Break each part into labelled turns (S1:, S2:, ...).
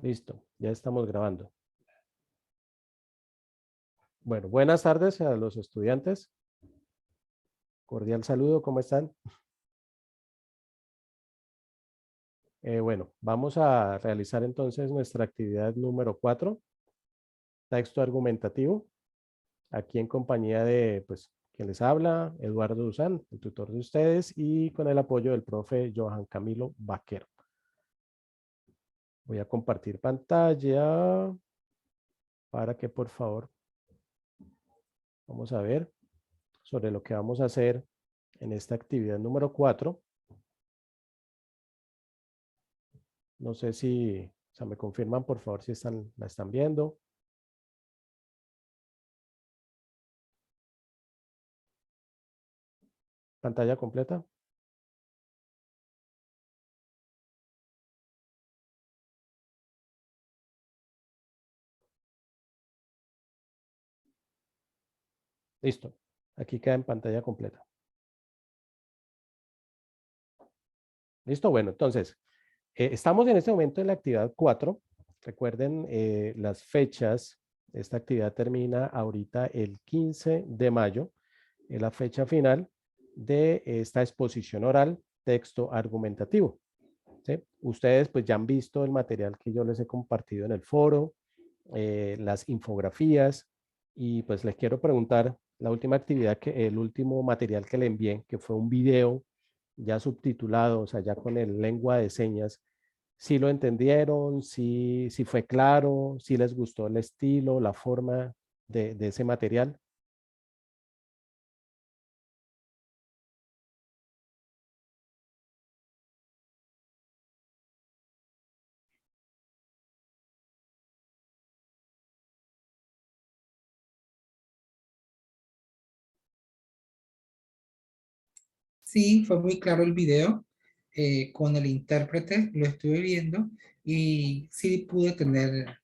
S1: Listo, ya estamos grabando. Bueno, buenas tardes a los estudiantes. Cordial saludo, ¿cómo están? Bueno, vamos a realizar entonces nuestra actividad número 4, texto argumentativo, aquí en compañía de, pues, quien les habla, Eduardo Duzán, el tutor de ustedes, y con el apoyo del profe Johan Camilo Vaquero. Voy a compartir pantalla para que, por favor, vamos a ver sobre lo que vamos a hacer en esta actividad número 4. No sé si, o sea, me confirman por favor si la están viendo. Pantalla completa. Listo. Aquí queda en pantalla completa. Listo. Bueno, entonces, estamos en este momento en la actividad 4. Recuerden las fechas. Esta actividad termina ahorita el 15 de mayo. Es la fecha final de esta exposición oral, texto argumentativo. ¿Sí? Ustedes pues ya han visto el material que yo les he compartido en el foro, las infografías, y pues les quiero preguntar la última actividad, el último material que le envié, que fue un video ya subtitulado, o sea, ya con el lengua de señas. ¿Si lo entendieron? ¿Si fue claro? ¿Si les gustó el estilo, la forma de ese material?
S2: Sí, fue muy claro el video. Con el intérprete lo estuve viendo y sí pude tener,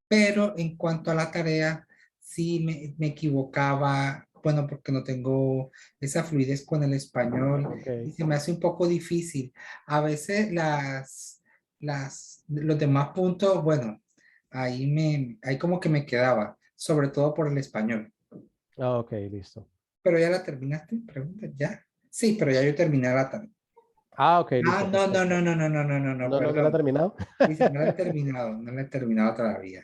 S2: pero en cuanto a la tarea, sí me equivocaba, bueno, porque no tengo esa fluidez con el español
S1: Ok,
S2: y se me hace un poco difícil. A veces los demás puntos, bueno, ahí como que me quedaba, sobre todo por el español.
S1: ok, listo.
S2: Pero ya la terminaste, pregunta, ¿ya? Sí, pero ya yo terminé la tarea.
S1: Ok,
S2: Ah,
S1: listo,
S2: no, no,
S1: perfecto.
S2: no, no, no, no, no, no, no,
S1: No la ha
S2: perdón.
S1: terminado?
S2: Dice, no la he terminado, no la he terminado todavía.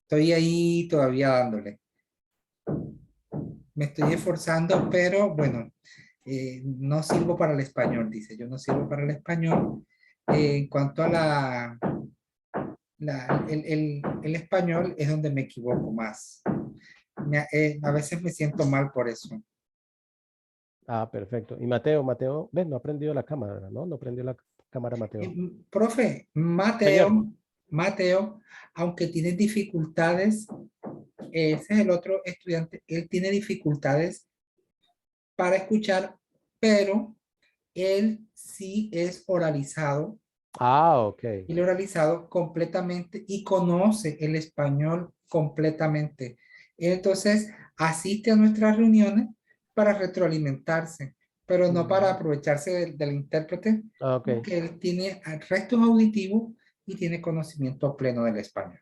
S2: Estoy ahí todavía dándole. Me estoy esforzando, pero bueno, no sirvo para el español, dice. Yo no sirvo para el español. En cuanto a el español es donde me equivoco más. A veces me siento mal por eso.
S1: Ah, perfecto. Y Mateo, ven, no ha prendido la cámara, ¿no? No prendió la cámara, Mateo.
S2: Profe,
S1: Señor.
S2: Mateo, aunque tiene dificultades, ese es el otro estudiante, él tiene dificultades para escuchar, pero él sí es oralizado
S1: Ah, ok.
S2: y oralizado completamente y conoce el español completamente. Entonces, asiste a nuestras reuniones para retroalimentarse, pero no para
S1: Ujú.
S2: aprovecharse del intérprete,
S1: Ah, ok.
S2: porque él tiene restos auditivos y tiene conocimiento pleno del español.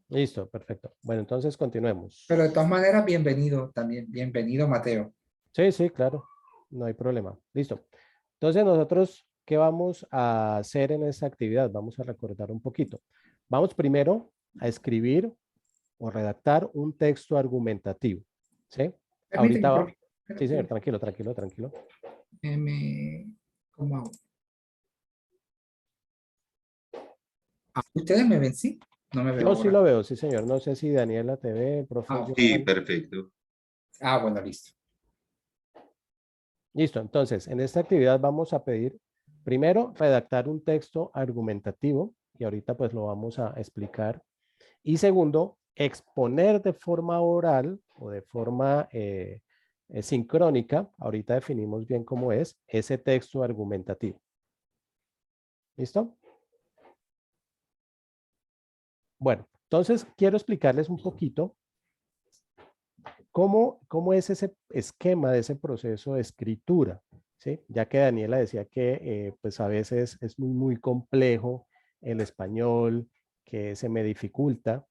S1: Listo, perfecto. Bueno, entonces
S2: Pero de
S1: continuemos.
S2: todas maneras, bienvenido también, bienvenido, Mateo.
S1: Sí, sí, claro. No hay problema. Listo. Entonces nosotros, ¿qué vamos a hacer en esta actividad? Vamos a recordar un poquito. Vamos primero a escribir o redactar un texto argumentativo. ¿Sí?
S2: Permíteme,
S1: Ahorita
S2: profe.
S1: va. Sí,
S2: Espérate,
S1: señor, tranquilo, tranquilo, tranquilo.
S2: ¿cómo hago? Ah, ¿ustedes me ven? Sí, no me veo
S1: Yo sí
S2: ahora.
S1: lo veo, sí, señor. No sé si Daniela te ve, profe
S2: Ah,
S3: Sí,
S1: Johan.
S3: perfecto.
S2: bueno, listo.
S1: Listo, entonces en esta actividad vamos a pedir primero redactar un texto argumentativo y ahorita pues lo vamos a explicar. Y segundo, exponer de forma oral o de forma sincrónica, ahorita definimos bien cómo es, ese texto argumentativo. ¿Listo? Bueno, entonces quiero explicarles un poquito cómo es ese esquema de ese proceso de escritura, ¿sí? Ya que Daniela decía que pues a veces es muy complejo el español, que se me dificulta.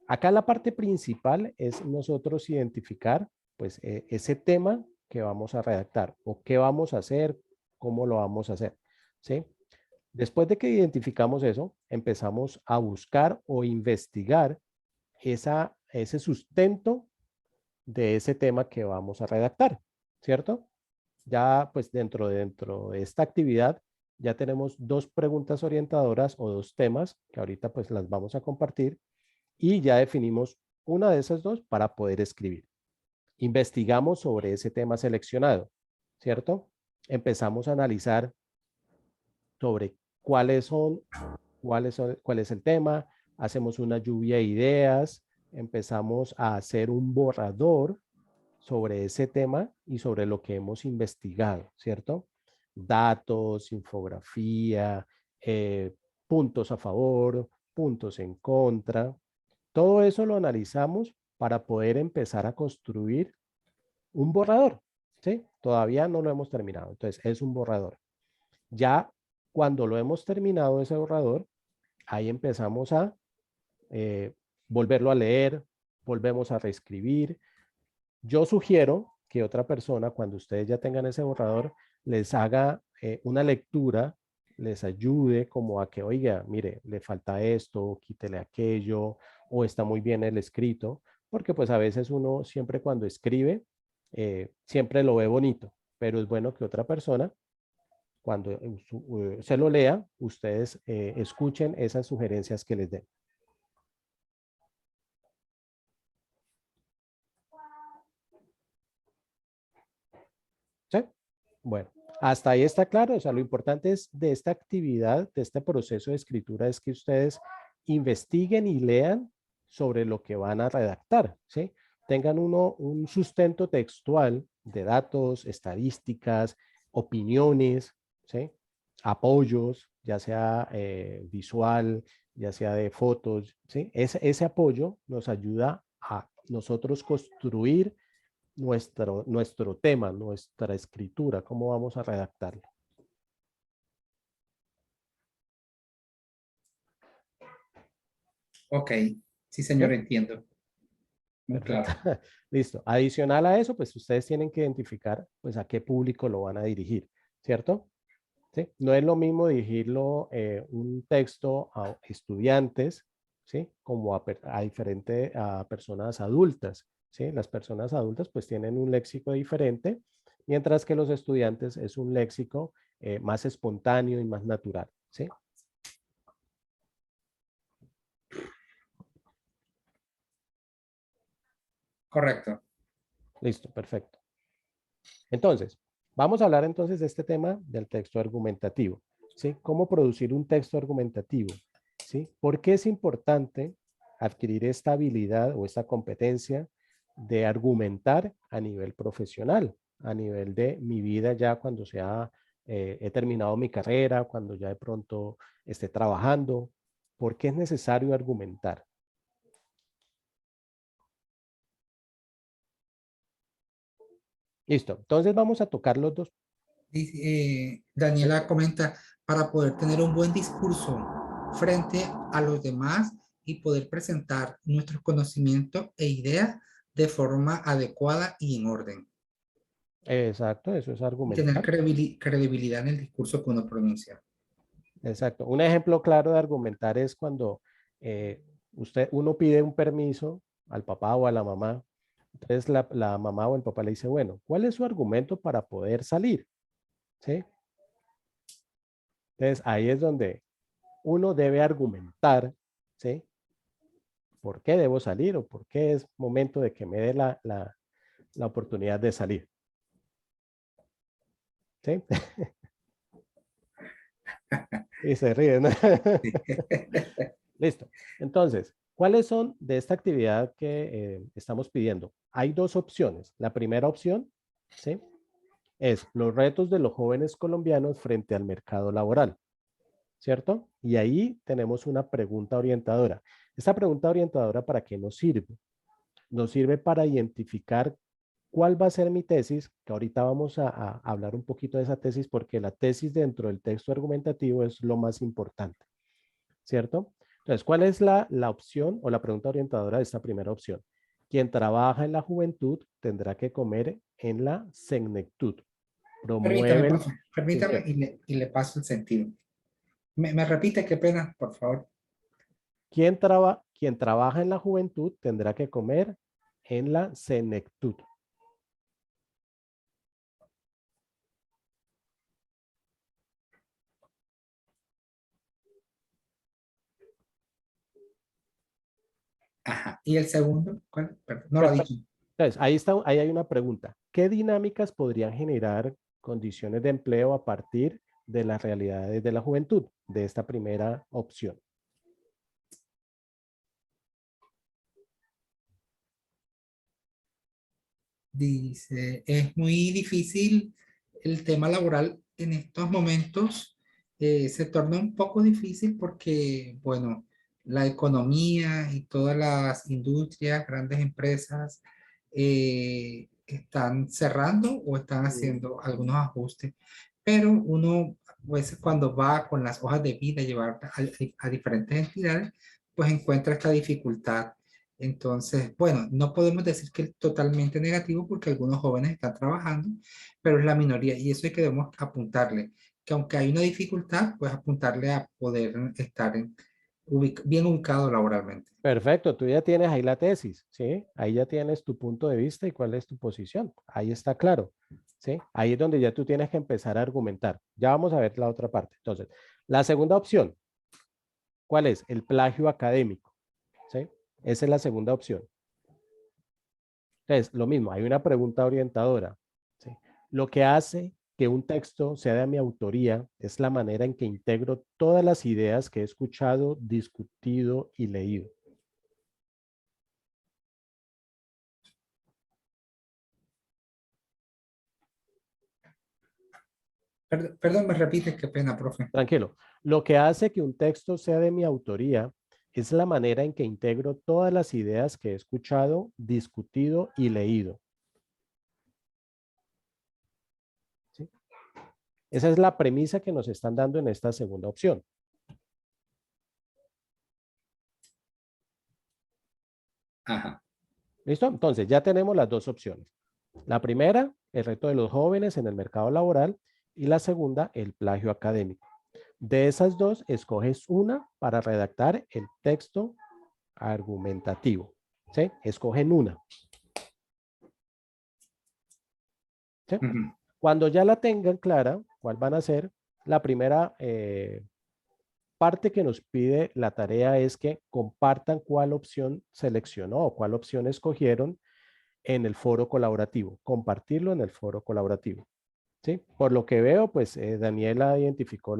S1: Acá la parte principal es nosotros identificar pues ese tema que vamos a redactar o qué vamos a hacer, cómo lo vamos a hacer, ¿sí? Después de que identificamos eso, empezamos a buscar o investigar ese sustento de ese tema que vamos a redactar, ¿cierto? Ya pues dentro de esta actividad ya tenemos dos preguntas orientadoras o dos temas que ahorita pues las vamos a compartir y ya definimos una de esas dos para poder escribir. Investigamos sobre ese tema seleccionado, ¿cierto? Empezamos a analizar sobre cuál es el tema, hacemos una lluvia de ideas, empezamos a hacer un borrador sobre ese tema y sobre lo que hemos investigado, ¿cierto? Datos, infografía, puntos a favor, puntos en contra. Todo eso lo analizamos para poder empezar a construir un borrador, ¿sí? Todavía no lo hemos terminado, entonces es un borrador. Ya cuando lo hemos terminado ese borrador, ahí empezamos a volverlo a leer, volvemos a reescribir. Yo sugiero que otra persona, cuando ustedes ya tengan ese borrador, les haga una lectura, les ayude como a que, oiga, mire, le falta esto, quítele aquello, o está muy bien el escrito, porque pues a veces uno siempre cuando escribe, siempre lo ve bonito, pero es bueno que otra persona, cuando se lo lea, ustedes escuchen esas sugerencias que les den. ¿Sí? Bueno, hasta ahí está claro. O sea, lo importante es de esta actividad, de este proceso de escritura, es que ustedes investiguen y lean sobre lo que van a redactar, ¿sí? Tengan un sustento textual de datos, estadísticas, opiniones, ¿sí? Apoyos, ya sea visual, ya sea de fotos, ¿sí? Ese apoyo nos ayuda a nosotros construir nuestro tema, nuestra escritura, cómo vamos a redactarlo.
S2: Ok, sí señor,
S1: ¿Sí?
S2: entiendo. Muy
S1: Perfecto.
S2: claro.
S1: Listo. Adicional a eso, pues ustedes tienen que identificar pues a qué público lo van a dirigir, ¿cierto? ¿Sí? No es lo mismo dirigirlo un texto a estudiantes, ¿sí? Como a personas adultas, ¿sí? Las personas adultas pues tienen un léxico diferente, mientras que los estudiantes es un léxico más espontáneo y más natural, ¿sí?
S2: Correcto.
S1: Listo, perfecto. Entonces, vamos a hablar entonces de este tema del texto argumentativo, ¿sí? ¿Cómo producir un texto argumentativo? ¿Sí? ¿Por qué es importante adquirir esta habilidad o esta competencia de argumentar a nivel profesional, a nivel de mi vida ya cuando he terminado mi carrera, cuando ya de pronto esté trabajando? ¿Por qué es necesario argumentar? Listo, entonces vamos a tocar los dos.
S2: Daniela comenta, para poder tener un buen discurso frente a los demás y poder presentar nuestros conocimientos e ideas de forma adecuada y en orden.
S1: Exacto, eso es
S2: Y tener
S1: argumentar.
S2: credibilidad en el discurso que uno pronuncia.
S1: Exacto. Un ejemplo claro de argumentar es cuando eh, uno pide un permiso al papá o a la mamá. Entonces la mamá o el papá le dice, bueno, ¿cuál es su argumento para poder salir? ¿Sí? Entonces ahí es donde uno debe argumentar, ¿sí? ¿Por qué debo salir o por qué es momento de que me dé la oportunidad de salir? ¿Sí? Y se ríen, ¿no? Listo. Entonces, ¿cuáles son de esta actividad que estamos pidiendo? Hay dos opciones. La primera opción, ¿sí? Es los retos de los jóvenes colombianos frente al mercado laboral, ¿cierto? Y ahí tenemos una pregunta orientadora. Esta pregunta orientadora, ¿para qué nos sirve? Nos sirve para identificar cuál va a ser mi tesis, que ahorita vamos a hablar un poquito de esa tesis porque la tesis dentro del texto argumentativo es lo más importante. ¿cierto? Entonces, ¿cuál es la opción o la pregunta orientadora de esta primera opción? Quien trabaja en la juventud tendrá que comer en la senectud.
S2: Permítame,
S1: Promueve el...
S2: profe,
S1: Sí,
S2: permítame
S1: señor.
S2: y le paso el sentido. Me repite, qué pena, por favor.
S1: Quien trabaja en la juventud tendrá que comer en la senectud.
S2: Ajá. ¿Y el segundo? ¿Cuál? Perdón, no lo ha
S1: Perfecto.
S2: dicho.
S1: Entonces, ahí hay una pregunta. ¿Qué dinámicas podrían generar condiciones de empleo a partir de las realidades de la juventud? De esta primera opción.
S2: Dice, es muy difícil el tema laboral en estos momentos. Se torna un poco difícil porque, bueno, la economía y todas las industrias, grandes empresas, están cerrando o están
S1: Mm.
S2: haciendo algunos ajustes. Pero uno, a veces cuando va con las hojas de vida a llevar a diferentes entidades, pues encuentra esta dificultad. Entonces, bueno, no podemos decir que es totalmente negativo porque algunos jóvenes están trabajando, pero es la minoría y eso es que debemos apuntarle, que aunque hay una dificultad, pues apuntarle a poder estar bien ubicado laboralmente.
S1: Perfecto, tú ya tienes ahí la tesis, ¿sí? Ahí ya tienes tu punto de vista y cuál es tu posición. Ahí está claro, ¿sí? Ahí es donde ya tú tienes que empezar a argumentar. Ya vamos a ver la otra parte. Entonces, la segunda opción, ¿cuál es? El plagio académico, ¿sí? Esa es la segunda opción. Entonces, lo mismo, hay una pregunta orientadora, ¿sí? Lo que hace que un texto sea de mi autoría es la manera en que integro todas las ideas que he escuchado, discutido y leído.
S2: Perdón, me repite, qué pena, profe.
S1: Tranquilo. Lo que hace que un texto sea de mi autoría es la manera en que integro todas las ideas que he escuchado, discutido y leído. ¿Sí? Esa es la premisa que nos están dando en esta segunda opción.
S2: Ajá.
S1: ¿Listo? Entonces, ya tenemos las dos opciones. La primera, el reto de los jóvenes en el mercado laboral, y la segunda, el plagio académico. De esas dos, escoges una para redactar el texto argumentativo. ¿Sí? Escogen una. ¿Sí?
S2: Ujú.
S1: Cuando ya la tengan clara, ¿cuál van a ser? La primera parte que nos pide la tarea es que compartan cuál opción seleccionó o cuál opción escogieron en el foro colaborativo. Compartirlo en el foro colaborativo. ¿Sí? Por lo que veo, pues Daniela identificó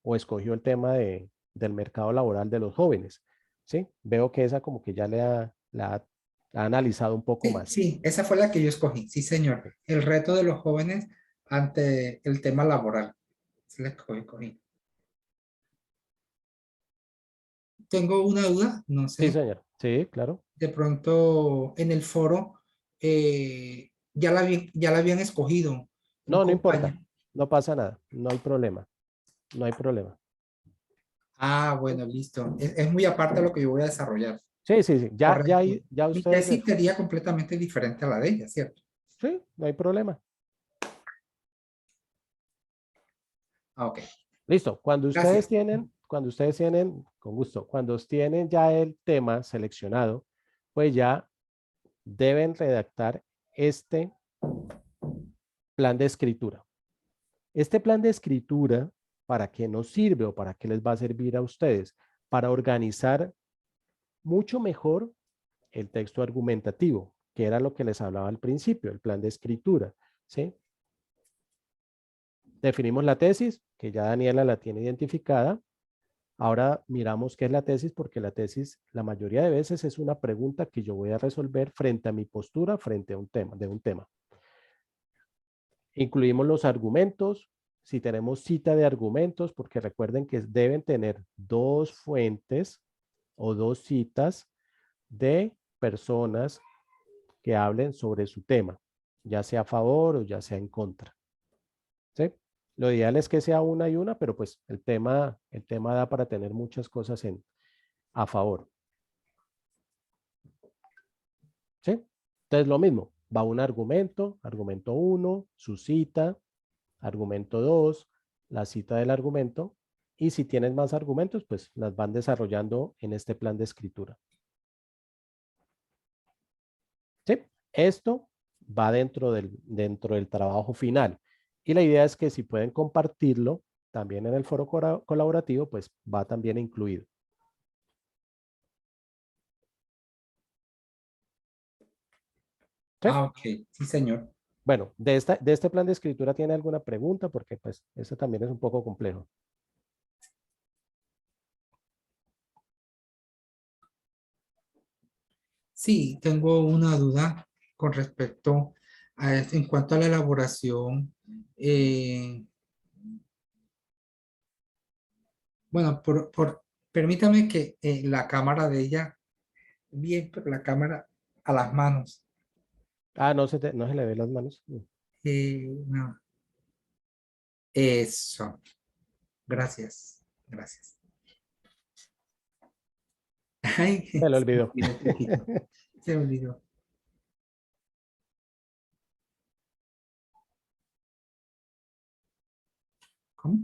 S1: o escogió el tema del mercado laboral de los jóvenes. ¿Sí? Veo que esa como que ya la ha analizado un poco
S2: Sí,
S1: más.
S2: sí, esa fue la que yo escogí, sí, señor. El reto de los jóvenes ante el tema laboral. Se la escogí. Tengo una duda, no
S1: Sí,
S2: sé.
S1: señor. Sí, claro.
S2: De pronto en el foro ya la habían escogido un
S1: No, no importa.
S2: compañero.
S1: No pasa nada. No hay problema. No hay problema.
S2: Ah, bueno, listo. Es muy aparte de lo que yo voy a desarrollar.
S1: Sí, sí, sí.
S2: Correcto.
S1: Ya
S2: Mi
S1: ustedes.
S2: tesis sería completamente diferente a la de ella, ¿cierto?
S1: Sí, no hay problema.
S2: Ah, ok.
S1: Listo.
S2: Gracias.
S1: Cuando ustedes tienen, con gusto, cuando tienen ya el tema seleccionado, pues ya deben redactar este plan de escritura. Este plan de escritura, ¿para qué nos sirve o para qué les va a servir a ustedes? Para organizar mucho mejor el texto argumentativo, que era lo que les hablaba al principio, el plan de escritura, ¿sí? Definimos la tesis, que ya Daniela la tiene identificada. Ahora miramos qué es la tesis, porque la tesis la mayoría de veces es una pregunta que yo voy a resolver frente a mi postura, frente a un tema, de un tema. Incluimos los argumentos, si tenemos cita de argumentos, porque recuerden que deben tener dos fuentes o dos citas de personas que hablen sobre su tema, ya sea a favor o ya sea en contra. ¿Sí? Lo ideal es que sea una y una, pero pues el tema da para tener muchas cosas a favor. ¿Sí? Entonces lo mismo, va un argumento, argumento 1, su cita, argumento 2, la cita del argumento, y si tienes más argumentos, pues las van desarrollando en este plan de escritura. ¿Sí? Esto va dentro del trabajo final. Y la idea es que si pueden compartirlo también en el foro colaborativo, pues va también incluido. ¿Sí?
S2: Ah, ok. Sí, señor.
S1: Bueno, de este plan de escritura, ¿tiene alguna pregunta? Porque pues eso también es un poco complejo.
S2: Sí, tengo una duda con respecto a en cuanto a la elaboración. Bueno, permítame que la cámara de ella, bien, pero la cámara a las manos.
S1: Ah, no se le ve las manos.
S2: No. Eso. Gracias. Gracias. Ay,
S1: Se le
S2: se me
S1: olvidó.
S2: olvidó un poquito. Se me olvidó. ¿Cómo?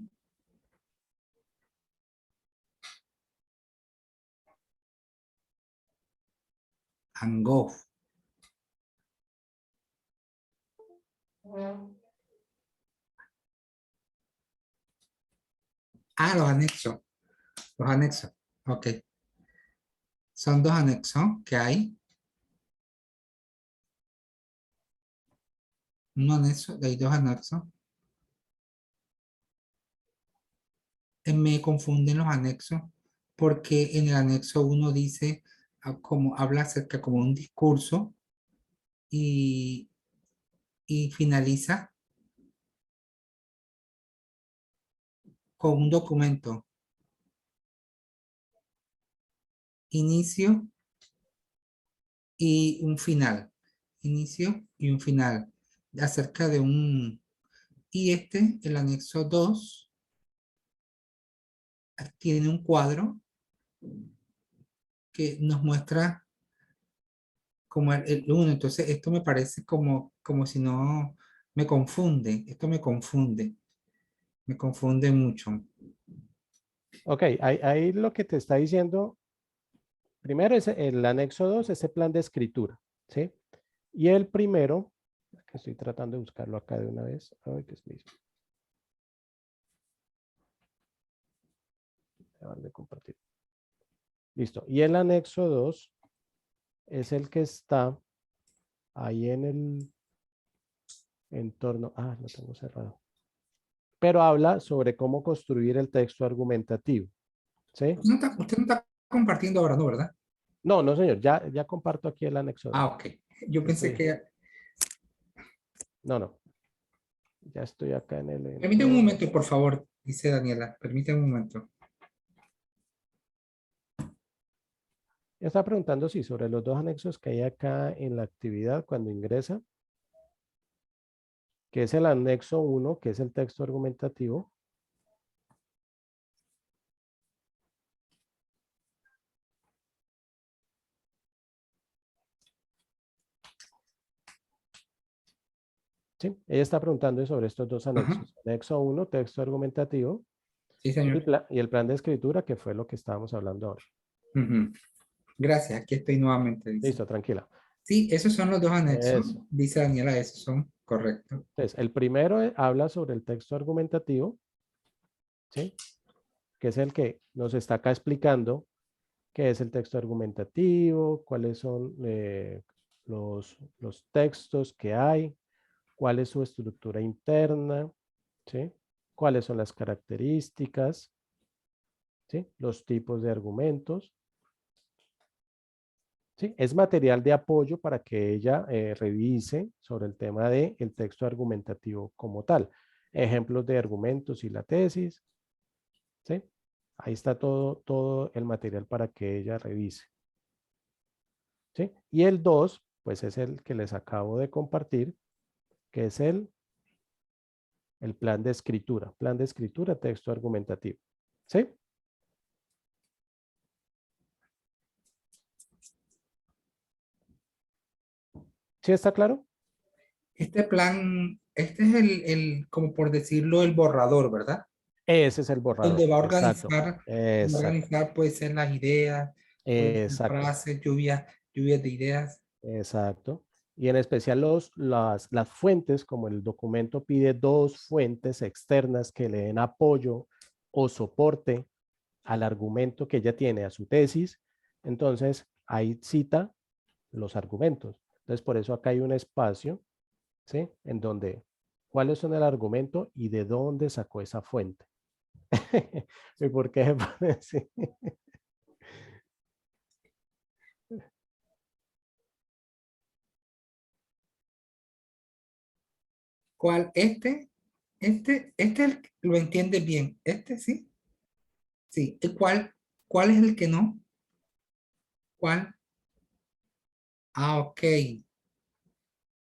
S2: Angof. Ah, los anexos. Los anexos. Ok. Son dos anexos que hay. Un anexo, hay dos anexos. Me confunden los anexos porque en el anexo uno dice, como habla acerca como un discurso y, y finaliza con un documento. Inicio y un final. Inicio y un final. Acerca de un... Y el anexo 2 tiene un cuadro que nos muestra como el uno. Entonces, esto me parece como si no me confunde. Esto me confunde mucho.
S1: Ok, ahí lo que te está diciendo, primero es el anexo 2, ese plan de escritura, ¿sí? Y el primero, que estoy tratando de buscarlo acá de una vez. Ay, qué es mismo. Acaban de compartir. Listo. Y el anexo 2 es el que está ahí en el entorno. Ah, lo tengo cerrado. Pero habla sobre cómo construir el texto argumentativo, ¿sí?
S2: Usted no está compartiendo ahora, ¿no, verdad?
S1: No, no, señor. Ya comparto aquí el anexo
S2: Ah,
S1: 2.
S2: ok. Yo pensé
S1: Estoy,
S2: que...
S1: no, no. Ya estoy acá en el
S2: Permítame un
S1: entorno.
S2: momento, por favor, dice Daniela. Permítame un momento.
S1: Está preguntando si sobre los dos anexos que hay acá en la actividad cuando ingresa, que es el anexo 1, que es el texto argumentativo. Sí, ella está preguntando sobre estos dos
S2: Ajá.
S1: anexos. Anexo 1, texto argumentativo,
S2: Sí, señor.
S1: y el plan de escritura, que fue lo que estábamos hablando ahora.
S2: Ujú. Gracias, aquí estoy nuevamente, dice.
S1: Listo, tranquila.
S2: Sí, esos son los dos anexos,
S1: Eso.
S2: dice Daniela, esos son correctos.
S1: Entonces, el primero habla sobre el texto argumentativo, ¿sí? Que es el que nos está acá explicando qué es el texto argumentativo, cuáles son los textos que hay, cuál es su estructura interna, ¿sí? Cuáles son las características, ¿sí? Los tipos de argumentos, ¿sí? Es material de apoyo para que ella revise sobre el tema del texto argumentativo como tal. Ejemplos de argumentos y la tesis, ¿sí? Ahí está todo el material para que ella revise, ¿sí? Y el 2, pues es el que les acabo de compartir, que es el el plan de escritura, texto argumentativo. ¿Sí? ¿Sí está claro?
S2: Este plan, este es como por decirlo, el borrador, ¿verdad?
S1: Ese es el
S2: Donde
S1: borrador. Exacto.
S2: va a
S1: Exacto.
S2: organizar, puede ser las ideas, puede ser
S1: Exacto.
S2: frases, lluvias de ideas.
S1: Exacto. Y en especial las fuentes, como el documento pide dos fuentes externas que le den apoyo o soporte al argumento que ella tiene, a su tesis, entonces ahí cita los argumentos. Entonces, por eso acá hay un espacio, ¿sí? En donde, ¿cuáles son el argumento y de dónde sacó esa fuente? ¿Y por qué se pone así?
S2: ¿Cuál? Lo entiende bien. Este sí. Sí. ¿Cuál es el que no? ¿Cuál? Ah, ok.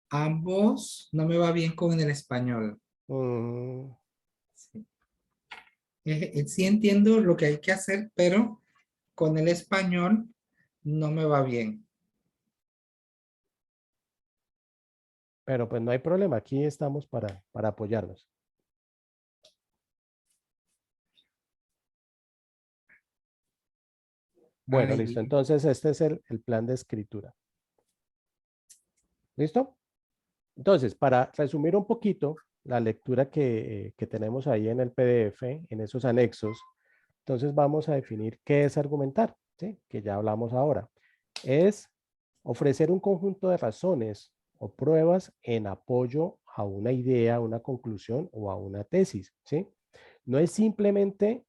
S2: Ambos no me va bien con el español.
S1: Mm,
S2: Sí. Sí entiendo lo que hay que hacer, pero con el español no me va bien.
S1: pero pues no hay problema, aquí estamos para apoyarnos. Bueno, listo.
S2: Ay,
S1: Entonces, este es el plan de escritura. ¿Listo? Entonces, para resumir un poquito la lectura que tenemos ahí en el PDF, en esos anexos, entonces vamos a definir qué es argumentar, ¿sí? Que ya hablamos ahora. Es ofrecer un conjunto de razones o pruebas en apoyo a una idea, a una conclusión o a una tesis, ¿sí? No es simplemente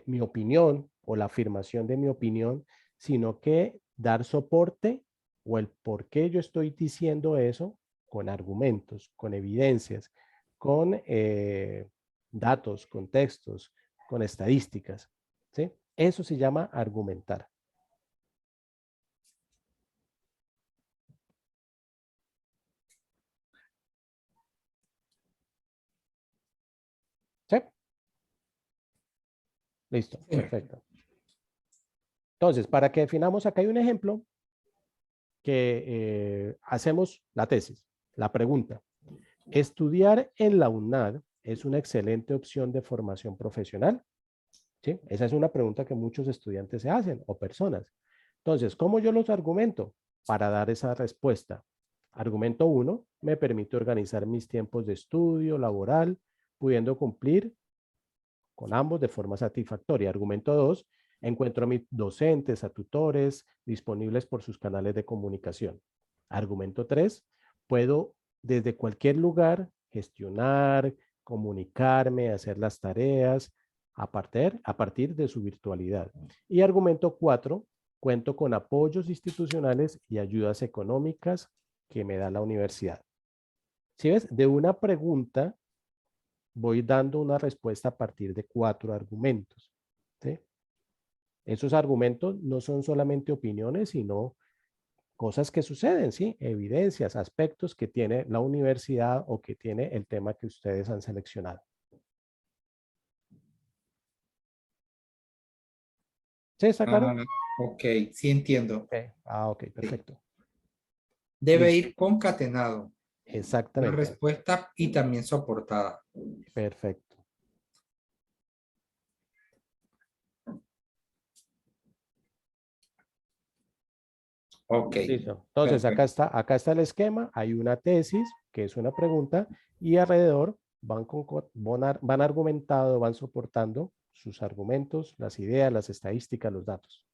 S1: mi opinión o la afirmación de mi opinión, sino que dar soporte o el por qué yo estoy diciendo eso con argumentos, con evidencias, con datos, con textos, con estadísticas. ¿Sí? Eso se llama argumentar. ¿Sí? Listo,
S2: señor.
S1: perfecto. Entonces, para que definamos, acá hay un ejemplo que hacemos la tesis, la pregunta. ¿Estudiar en la UNAD es una excelente opción de formación profesional? ¿Sí? Esa es una pregunta que muchos estudiantes se hacen o personas. Entonces, ¿cómo yo los argumento para dar esa respuesta? Argumento 1, me permite organizar mis tiempos de estudio, laboral, pudiendo cumplir con ambos de forma satisfactoria. Argumento 2, encuentro a mis docentes, a tutores disponibles por sus canales de comunicación. Argumento 3, puedo desde cualquier lugar gestionar, comunicarme, hacer las tareas a partir de su virtualidad. Y argumento 4, cuento con apoyos institucionales y ayudas económicas que me da la universidad. ¿Sí ves? De una pregunta voy dando una respuesta a partir de 4 argumentos. ¿Sí? Esos argumentos no son solamente opiniones, sino cosas que suceden, ¿sí? Evidencias, aspectos que tiene la universidad o que tiene el tema que ustedes han seleccionado. ¿Sí está claro?
S2: Ah, ok, sí entiendo.
S1: Ok. Ah, ok,
S2: Sí.
S1: perfecto.
S2: Debe
S1: Listo.
S2: ir concatenado. La
S1: Exactamente.
S2: respuesta y también soportada.
S1: Perfecto.
S2: Ok,
S1: Listo. Entonces,
S2: perfecto.
S1: acá está el esquema. Hay una tesis, que es una pregunta, y alrededor van argumentando, van soportando sus argumentos, las ideas, las estadísticas, los datos.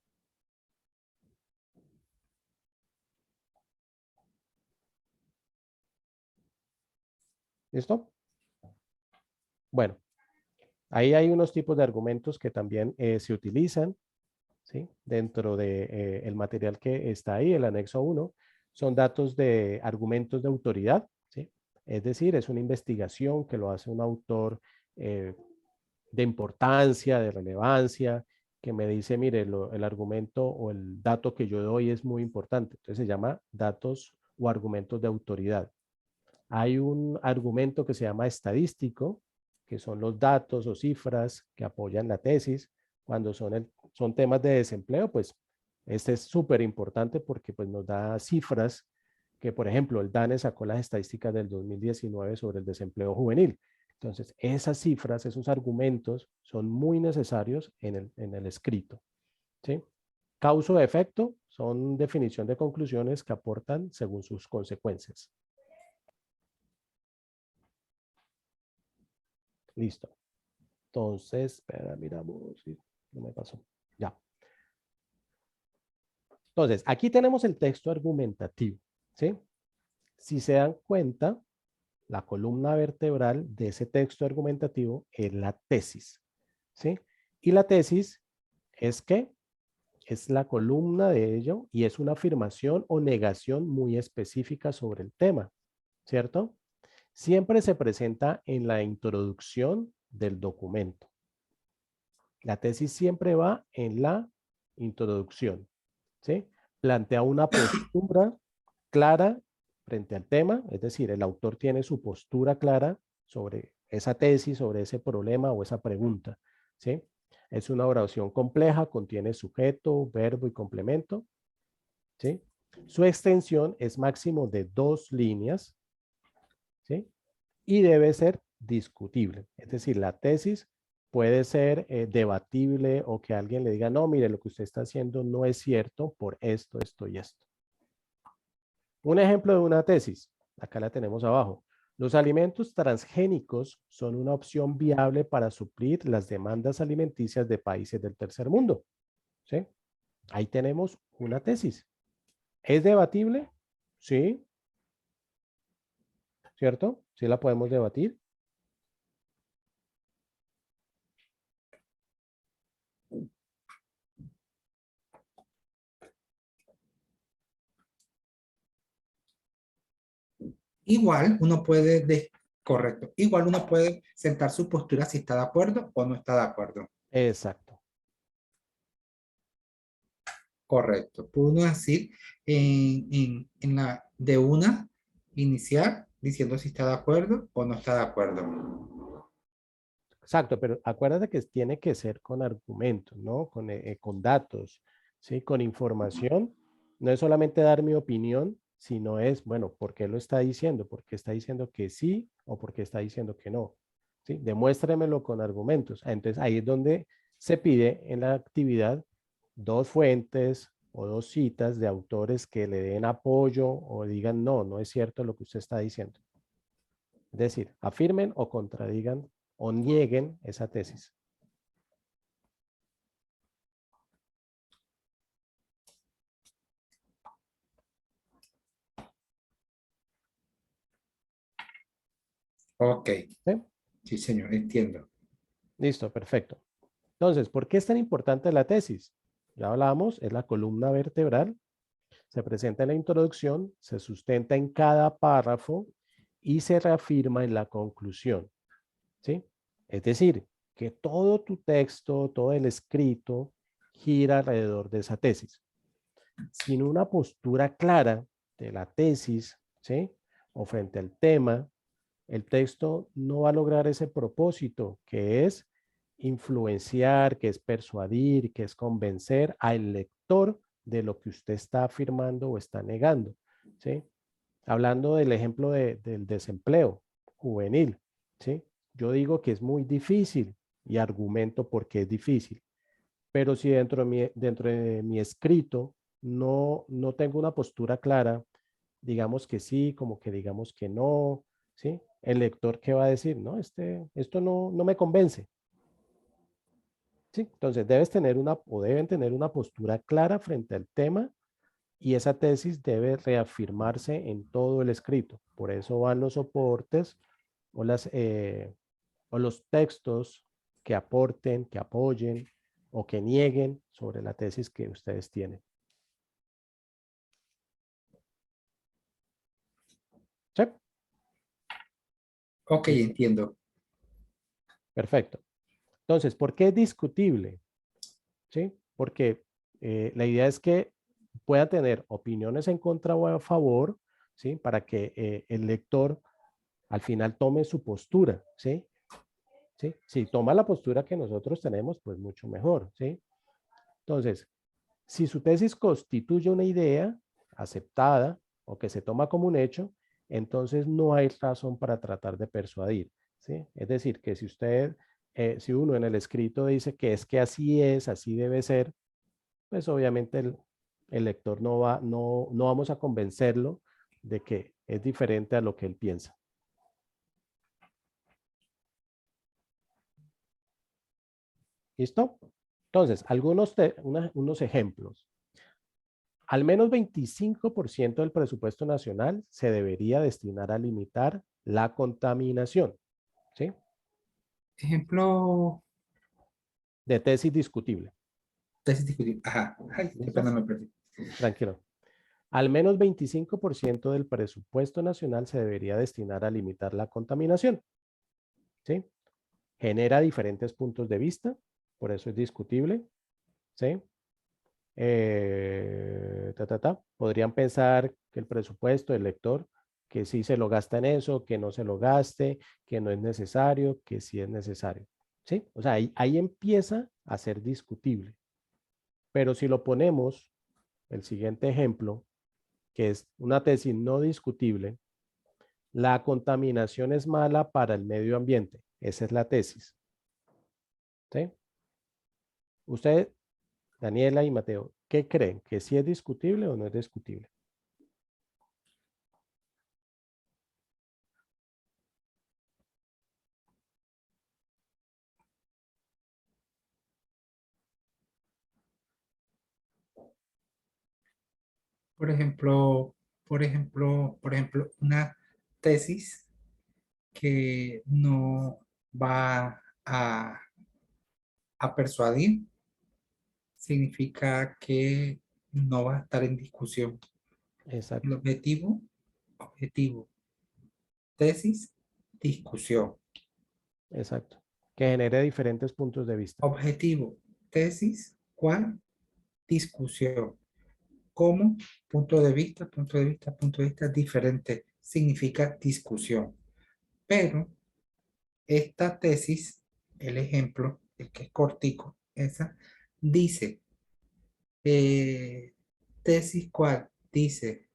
S1: ¿Listo? Bueno, ahí hay unos tipos de argumentos que también se utilizan, ¿sí? Dentro de, el material que está ahí, el anexo 1, son datos de argumentos de autoridad, ¿sí? Es decir, es una investigación que lo hace un autor eh, de importancia, de relevancia, que me dice, mire, el argumento o el dato que yo doy es muy importante. Entonces se llama datos o argumentos de autoridad. Hay un argumento que se llama estadístico, que son los datos o cifras que apoyan la tesis. Cuando son temas de desempleo, pues este es súper importante porque pues, nos da cifras que, por ejemplo, el DANE sacó las estadísticas del 2019 sobre el desempleo juvenil. Entonces, esas cifras, esos argumentos son muy necesarios en el escrito. ¿Sí? Causa de efecto son definición de conclusiones que aportan según sus consecuencias. Listo. Entonces, espera, miramos. Sí, no me pasó. Ya. Entonces, aquí tenemos el texto argumentativo. ¿Sí? Si se dan cuenta, la columna vertebral de ese texto argumentativo es la tesis. ¿Sí? Y la tesis es que es la columna de ello y es una afirmación o negación muy específica sobre el tema, ¿cierto? Siempre se presenta en la introducción del documento. La tesis siempre va en la introducción, ¿sí? Plantea una postura clara frente al tema, es decir, el autor tiene su postura clara sobre esa tesis, sobre ese problema o esa pregunta, ¿sí? Es una oración compleja, contiene sujeto, verbo y complemento, ¿sí? Su extensión es máximo de 2 líneas, ¿sí? Y debe ser discutible, es decir, la tesis puede ser debatible o que alguien le diga, no, mire, lo que usted está haciendo no es cierto por esto, esto y esto. Un ejemplo de una tesis, acá la tenemos abajo. Los alimentos transgénicos son una opción viable para suplir las demandas alimenticias de países del tercer mundo. ¿Sí? Ahí tenemos una tesis. ¿Es debatible? Sí. ¿Cierto? Sí la podemos debatir.
S2: Igual correcto, igual uno puede sentar su postura si está de acuerdo o no está de acuerdo.
S1: Exacto.
S2: Correcto. Puede uno decir en la de una iniciar diciendo si está de acuerdo o no está de acuerdo.
S1: Exacto, pero acuérdate que tiene que ser con argumentos, ¿no? Con datos, ¿sí? Con información. No es solamente dar mi opinión, sino es, bueno, ¿por qué lo está diciendo? ¿Por qué está diciendo que sí o por qué está diciendo que no? ¿Sí? Demuéstremelo con argumentos. Entonces ahí es donde se pide en la actividad 2 fuentes o 2 citas de autores que le den apoyo o digan, no, no es cierto lo que usted está diciendo. Es decir, afirmen o contradigan o nieguen esa tesis.
S2: Ok,
S1: ¿Sí?
S2: sí señor, entiendo.
S1: Listo, perfecto. Entonces, ¿por qué es tan importante la tesis? Ya hablábamos, es la columna vertebral, se presenta en la introducción, se sustenta en cada párrafo y se reafirma en la conclusión. ¿Sí? Es decir, que todo tu texto, todo el escrito gira alrededor de esa tesis. Sin una postura clara de la tesis, ¿sí? O frente al tema, el texto no va a lograr ese propósito que es influenciar, que es persuadir, que es convencer al lector de lo que usted está afirmando o está negando, ¿sí? Hablando del ejemplo del desempleo juvenil, ¿sí? Yo digo que es muy difícil y argumento por qué es difícil, pero si dentro de mi escrito no tengo una postura clara, digamos que sí, como que digamos que no, ¿sí? El lector, ¿qué va a decir? No, esto no me convence, ¿sí? Entonces deben tener una postura clara frente al tema y esa tesis debe reafirmarse en todo el escrito. Por eso van los soportes o, o los textos que aporten, que apoyen o que nieguen sobre la tesis que ustedes tienen. ¿Sí?
S2: Ok,
S1: Listo.
S2: entiendo.
S1: Perfecto. Entonces, ¿por qué es discutible? ¿Sí? Porque la idea es que pueda tener opiniones en contra o a favor, ¿sí? Para que el lector al final tome su postura, ¿sí? ¿Sí? Si toma la postura que nosotros tenemos, pues mucho mejor, ¿sí? Entonces, si su tesis constituye una idea aceptada o que se toma como un hecho, entonces no hay razón para tratar de persuadir, ¿sí? Es decir, que si usted, si uno en el escrito dice que es que así es, así debe ser, pues obviamente el lector no vamos a convencerlo de que es diferente a lo que él piensa. ¿Listo? Entonces, unos ejemplos. Al menos 25% del presupuesto nacional se debería destinar a limitar la contaminación, ¿sí?
S2: Ejemplo,
S1: De tesis discutible.
S2: tesis discutible. Ajá. Ay, qué
S1: ¿Listo?
S2: pena me perdí.
S1: Tranquilo. Al menos 25% del presupuesto nacional se debería destinar a limitar la contaminación, ¿sí? Genera diferentes puntos de vista, por eso es discutible, ¿sí? Podrían pensar que el presupuesto del lector, que sí se lo gasta en eso, que no se lo gaste, que no es necesario, que sí es necesario, ¿sí? O sea, ahí empieza a ser discutible. Pero si lo ponemos, el siguiente ejemplo, que es una tesis no discutible, la contaminación es mala para el medio ambiente. Esa es la tesis, ¿sí? Usted, Daniela y Mateo, ¿qué creen? ¿Que sí es discutible o no es discutible?
S2: Por ejemplo, una tesis que no va a persuadir significa que no va a estar en discusión. El
S1: Exacto,
S2: objetivo, tesis, discusión.
S1: exacto. Que genere diferentes puntos de vista.
S2: Objetivo, tesis, ¿cuál? Discusión. ¿Cómo? Punto de vista diferente. Significa discusión. Pero esta tesis, el ejemplo, el que es cortico, esa, dice, tesis cuál? Dice,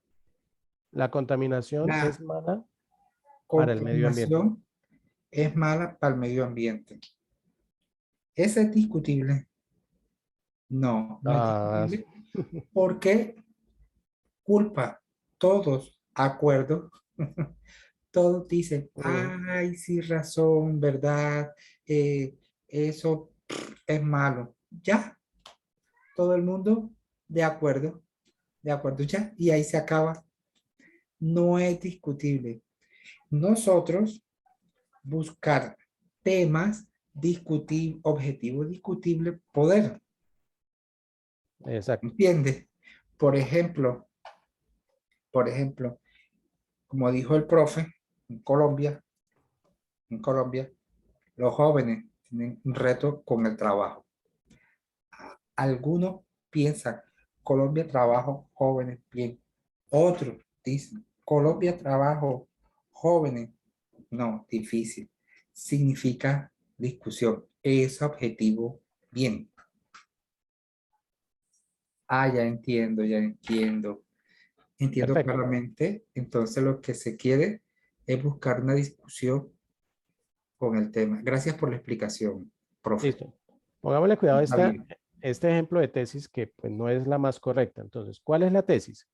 S1: La contaminación es
S2: la
S1: mala para el medio ambiente.
S2: contaminación es mala para el medio ambiente. ¿Ese es discutible? No, no es
S1: Ah,
S2: discutible porque culpa, todos, acuerdo, todos dicen,
S1: mm,
S2: ay, sí, razón, verdad, eso es malo. Ya, todo el mundo de acuerdo ya, y ahí se acaba. No es discutible. Nosotros buscar temas, discutir, objetivo discutible, poder,
S1: exacto.
S2: ¿entiendes? Por ejemplo, por ejemplo, como dijo el profe, en Colombia, en Colombia, los jóvenes tienen un reto con el trabajo. Algunos piensan, Colombia trabajo, jóvenes, bien. Otros dicen, Colombia trabajo, jóvenes, no, difícil. Significa discusión. Es objetivo, bien. Ah, ya entiendo, ya entiendo. Entiendo
S1: Perfecto.
S2: claramente. Entonces lo que se quiere es buscar una discusión con el tema. Gracias por la explicación, profe.
S1: Listo. Pongámosle cuidado a
S2: Está bien.
S1: este ejemplo de tesis que pues, no es la más correcta. Entonces, ¿cuál es la tesis?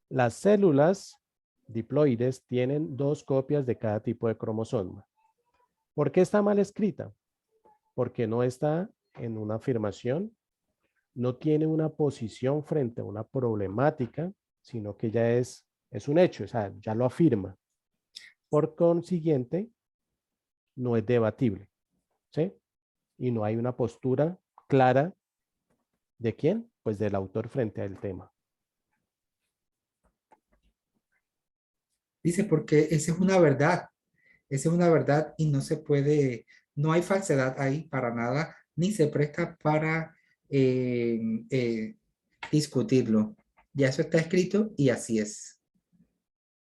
S1: Las células diploides tienen 2 copias de cada tipo de cromosoma. ¿Por qué está mal escrita? Porque no está en una afirmación, no tiene una posición frente a una problemática, sino que ya es un hecho, o sea, ya lo afirma. Por consiguiente, no es debatible, ¿sí? Y no hay una postura clara de quién, pues del autor frente al tema.
S2: Dice, porque esa es una verdad. Esa es una verdad y no se puede, no hay falsedad ahí para nada, ni se presta para discutirlo. Ya eso está escrito y así es.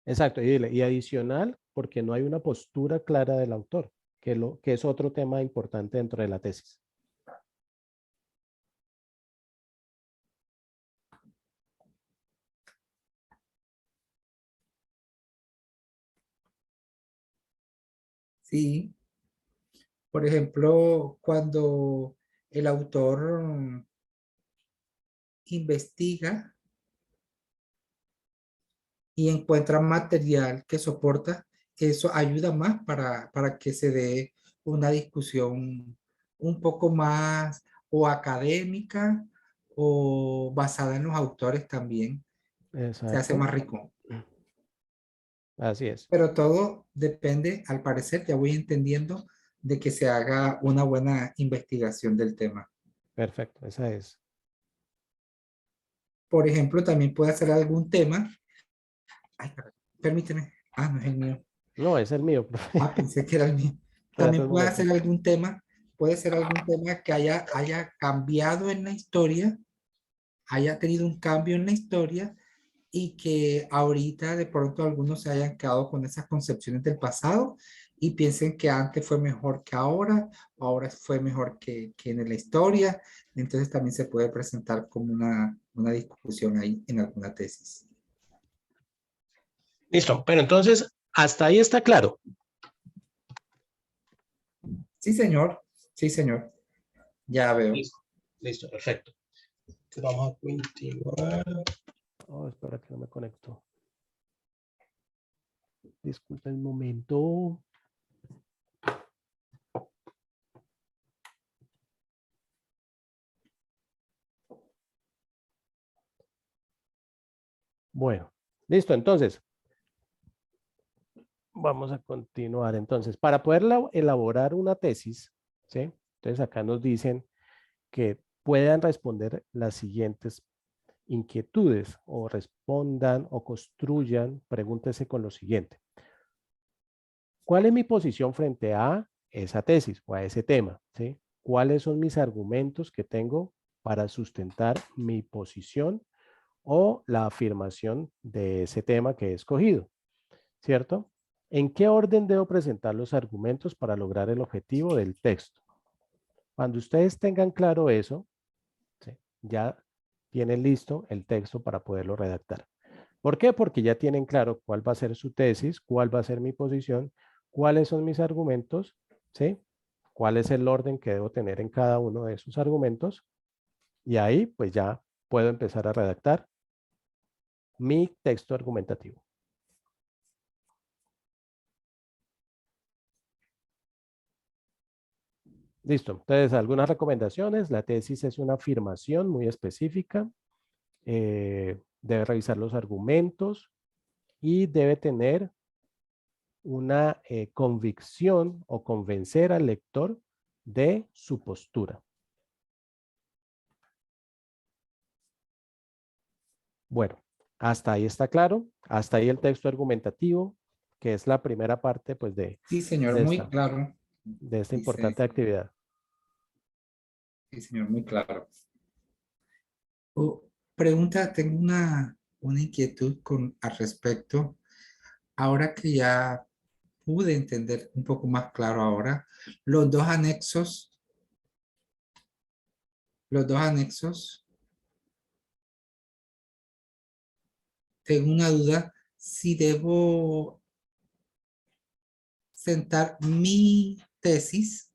S1: Exacto, y adicional, porque no hay una postura clara del autor, que es otro tema importante dentro de la tesis.
S2: Sí, por ejemplo, cuando el autor investiga y encuentra material que soporta, eso ayuda más para que se dé una discusión un poco más o académica o basada en los autores también. Se hace
S1: Exacto.
S2: más rico.
S1: Así es.
S2: Pero todo depende, al parecer, ya voy entendiendo, de que se haga una buena investigación del tema.
S1: Perfecto. Esa es.
S2: Por ejemplo, también puede hacer algún tema. Ay, permíteme. Ah, no es el mío.
S1: No, es el mío,
S2: Ah,
S1: profe.
S2: pensé que era el mío.
S1: Espérate
S2: También
S1: un
S2: puede
S1: momento.
S2: hacer algún tema, puede ser algún tema que haya cambiado en la historia, haya tenido un cambio en la historia y que ahorita de pronto algunos se hayan quedado con esas concepciones del pasado y piensen que antes fue mejor que ahora, o ahora fue mejor que en la historia. Entonces también se puede presentar como una discusión ahí en alguna tesis.
S1: Listo. Pero entonces, hasta ahí está claro.
S2: Sí, señor. Sí, señor. Ya veo.
S1: Listo. Listo, perfecto. Entonces vamos a continuar. Oh, espera que no me conecto. Disculpa un momento. Bueno, listo. Entonces, vamos a continuar. Entonces, para poder elaborar una tesis, ¿sí? Entonces acá nos dicen que puedan responder las siguientes inquietudes o respondan o construyan, pregúntese con lo siguiente. ¿Cuál es mi posición frente a esa tesis o a ese tema? ¿Sí? ¿Cuáles son mis argumentos que tengo para sustentar mi posición o la afirmación de ese tema que he escogido? ¿Cierto? ¿En qué orden debo presentar los argumentos para lograr el objetivo del texto? Cuando ustedes tengan claro eso, ¿sí? Ya tienen listo el texto para poderlo redactar. ¿Por qué? Porque ya tienen claro cuál va a ser su tesis, cuál va a ser mi posición, cuáles son mis argumentos, ¿sí? Cuál es el orden que debo tener en cada uno de esos argumentos. Y ahí pues ya puedo empezar a redactar mi texto argumentativo. Listo. Entonces, algunas recomendaciones. La tesis es una afirmación muy específica. Debe revisar los argumentos y debe tener una convicción o convencer al lector de su postura. Bueno, hasta ahí está claro. Hasta ahí el texto argumentativo, que es la primera parte pues,
S2: Sí, señor,
S1: de
S2: muy
S1: esta,
S2: claro.
S1: de esta
S2: Dice,
S1: importante actividad.
S2: sí, señor, muy claro. Pregunta, tengo una inquietud al respecto. Ahora que ya pude entender un poco más claro ahora, los dos anexos, los dos anexos, tengo una duda si debo sentar mi tesis,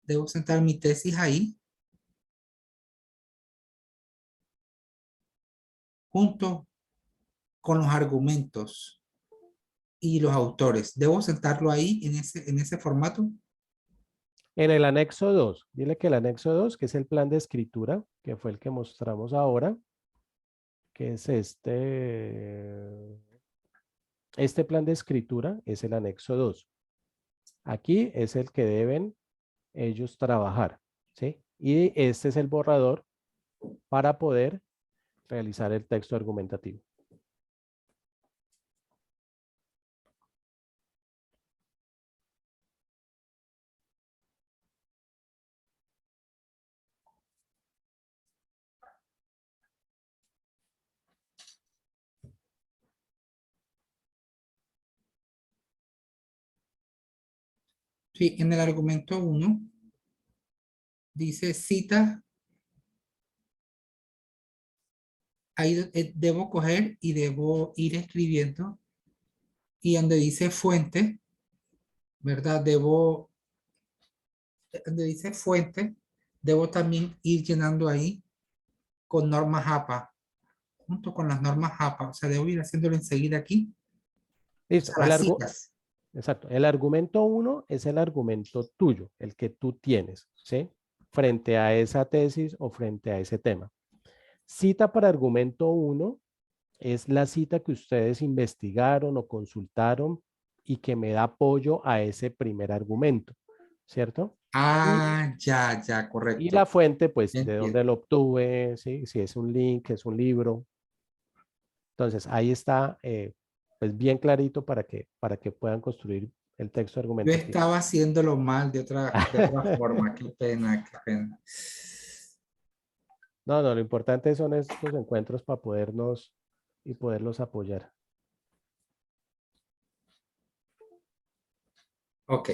S2: debo sentar mi tesis ahí junto con los argumentos y los autores. ¿Debo sentarlo ahí en ese formato?
S1: En el anexo 2, dile que el anexo 2, que es el plan de escritura, que fue el que mostramos ahora, que es este plan de escritura, es el anexo 2. Aquí es el que deben ellos trabajar, ¿sí? Y este es el borrador para poder realizar el texto argumentativo.
S2: Sí, en el argumento 1 dice cita, ahí debo coger y debo ir escribiendo, y donde dice fuente, ¿verdad? Donde dice fuente, debo también ir llenando ahí con normas APA, junto con las normas APA, o sea, debo ir haciéndolo enseguida aquí, o
S1: Listo.
S2: sea, las citas.
S1: Exacto. El argumento uno es el argumento tuyo, el que tú tienes, ¿sí? Frente a esa tesis o frente a ese tema. Cita para argumento uno es la cita que ustedes investigaron o consultaron y que me da apoyo a ese primer argumento, ¿cierto? Y,
S2: Ah, ya, ya,
S1: y la
S2: correcto.
S1: fuente, pues, de dónde
S2: Entiendo.
S1: lo obtuve, ¿sí? Si es un link, es un libro. Entonces, ahí está, pues, bien clarito para que puedan construir el texto
S2: Yo
S1: argumentativo.
S2: estaba haciéndolo mal de otra forma. Qué pena, qué pena.
S1: No, no, lo importante son estos encuentros para podernos y poderlos apoyar.
S2: Ok,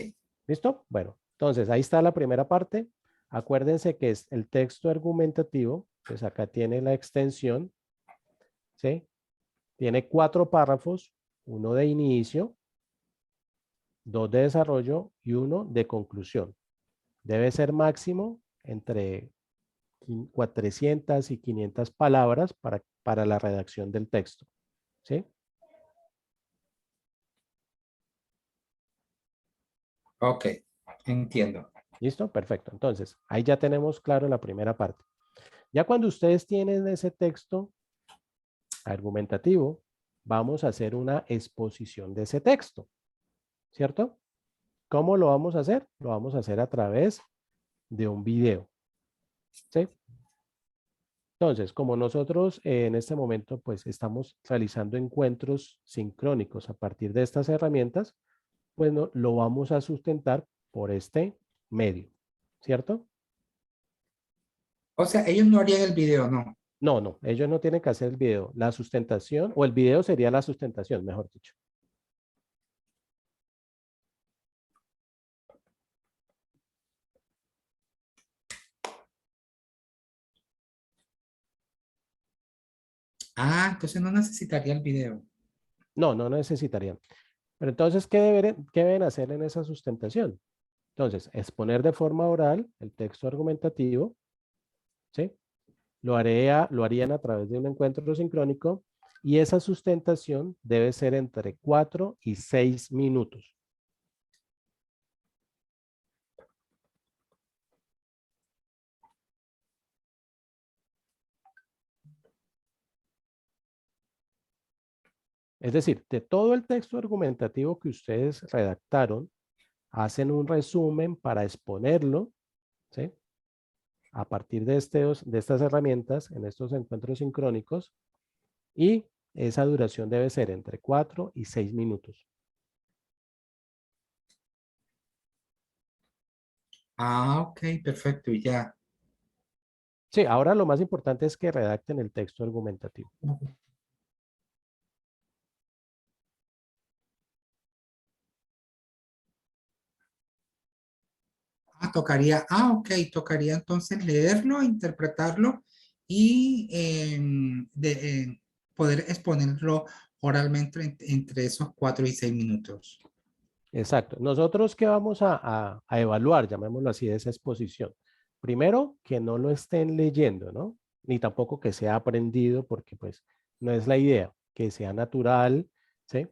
S1: ¿Listo? Bueno, entonces ahí está la primera parte. Acuérdense que es el texto argumentativo. Pues acá tiene la extensión, ¿sí? Tiene 4 párrafos, uno de inicio, 2 de desarrollo y uno de conclusión. Debe ser máximo entre 400 y 500 palabras para la redacción del texto, ¿sí?
S2: ok, entiendo.
S1: ¿Listo? Perfecto. Entonces, ahí ya tenemos claro la primera parte. Ya cuando ustedes tienen ese texto argumentativo, vamos a hacer una exposición de ese texto, ¿cierto? ¿Cómo lo vamos a hacer? Lo vamos a hacer a través de un video, ¿sí? Entonces, como nosotros en este momento pues estamos realizando encuentros sincrónicos a partir de estas herramientas, pues lo vamos a sustentar por este medio, ¿cierto?
S2: O sea, ellos no harían el video, no.
S1: No, no, ellos no tienen que hacer el video. La sustentación o el video sería la sustentación, mejor dicho.
S2: Ah, entonces no necesitaría el video.
S1: No, no necesitarían. Pero entonces, qué deben hacer en esa sustentación? Entonces, exponer de forma oral el texto argumentativo, ¿sí? Lo harían a través de un encuentro sincrónico y esa sustentación debe ser entre 4 y 6 minutos. Es decir, de todo el texto argumentativo que ustedes redactaron, hacen un resumen para exponerlo, ¿sí? A partir de estas herramientas, en estos encuentros sincrónicos, y esa duración debe ser entre 4 y 6 minutos.
S2: Ah, ok, perfecto, y ya.
S1: Sí, ahora lo más importante es que redacten el texto argumentativo.
S2: Ok, tocaría entonces leerlo, interpretarlo y poder exponerlo oralmente entre esos 4 y 6 minutos.
S1: Exacto. Nosotros qué vamos a evaluar, llamémoslo así, de esa exposición. Primero, que no lo estén leyendo, ¿no? Ni tampoco que sea aprendido, porque pues no es la idea, que sea natural, ¿sí?